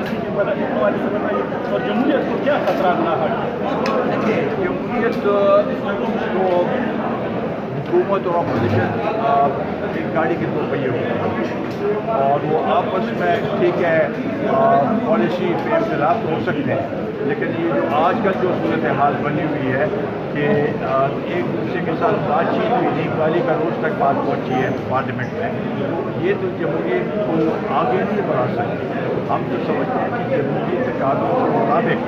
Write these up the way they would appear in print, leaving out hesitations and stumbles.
Policy کے حوالے سے بتائیے، اور جمہوریت کو کیا خطرات لاحق؟ دیکھیے، جمہوریت کو حکومت اور اپوزیشن ایک گاڑی کے دو پہیے ہوتے ہیں، اور وہ آپس میں ٹھیک ہے پالیسی پہ اختلاف تو ہو سکتے ہیں، لیکن یہ جو آج کل جو صورتحال بنی ہوئی ہے کہ ایک دوسرے کے ساتھ بات چیت بھی نہیں، گالی کا روز تک بات پہنچی ہے پارلیمنٹ میں، یہ تو جمہوریت کو آگے نہیں بڑھا سکتی۔ ہم تو سمجھتے ہیں کہ جمہوریت قانون کے مطابق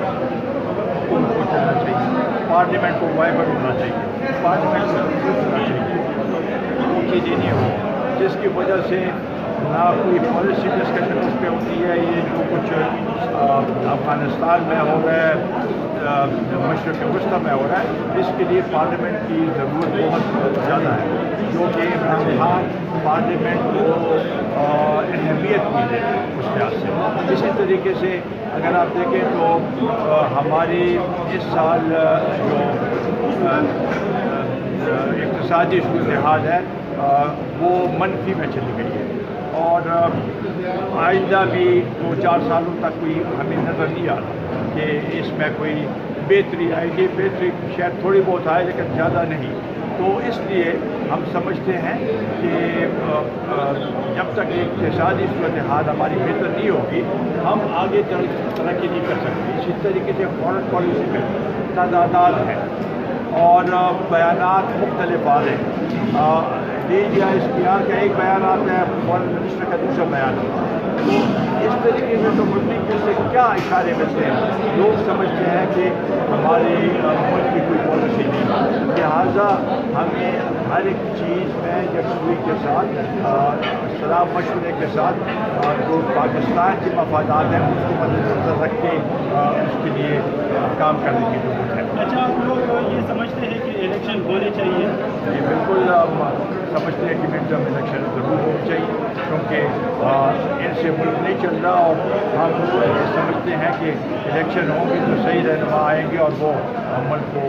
حکومت کو چلنا چاہیے، پارلیمنٹ کو وائبر ہونا چاہیے، پارلیمنٹ کو کنفیوز ہونا چاہیے، وہ چیزیں نہیں ہو جس کی وجہ سے نہ کوئی پالیسی ڈسکشن اس پہ ہوتی ہے۔ یہ جو کچھ افغانستان میں ہو رہا ہے، مشرق وسطی میں ہو رہا ہے، اس کے لیے پارلیمنٹ کی ضرورت بہت زیادہ ہے، جو کہ عمران خان پارلیمنٹ کو اہمیت ملے اس لحاظ سے۔ اسی طریقے سے اگر آپ دیکھیں تو ہماری اس سال جو اقتصادی صورتحال ہے وہ منفی میں چلی گئی ہے، اور آئندہ بھی 2-4 سالوں تک کوئی ہمیں نظر نہیں آ رہا کہ اس میں کوئی بہتری آئے گی۔ بہتری شاید تھوڑی بہت آئے لیکن زیادہ نہیں، تو اس لیے ہم سمجھتے ہیں کہ جب تک اقتصادی صورتحال ہماری بہتر نہیں ہوگی ہم آگے ترقی نہیں کر سکتے۔ اسی طریقے سے فارن پالیسی میں تعداد ہے اور بیانات مختلف آ رہے ہیں، یا اختیار کا ایک بیان آتا ہے، فارن منسٹر کا دوسرا بیان آتا ہے، تو اس طریقے سے تو ملک سے کیا اشارے ملتے ہیں، لوگ سمجھتے ہیں کہ ہمارے ملک کی کوئی پالیسی نہیں، لہٰذا ہمیں ہر ایک چیز میں یکسوئی کے ساتھ صلاح مشورے کے ساتھ جو پاکستان کے مفادات ہیں اس کو مد نظر رکھ کے اس کے لیے کام کرنے کی ضرورت ہے۔ اچھا، آپ لوگ یہ سمجھتے ہیں کہ الیکشن ہونے چاہیے؟ یہ بالکل سمجھتے ہیں کہ مڈ ٹرم الیکشن ضرور ہونی چاہیے، کیونکہ ان سے ملک نہیں چل رہا، اور ہم یہ سمجھتے ہیں کہ الیکشن ہوں گے تو صحیح رہنما آئیں گے اور وہ ملک کو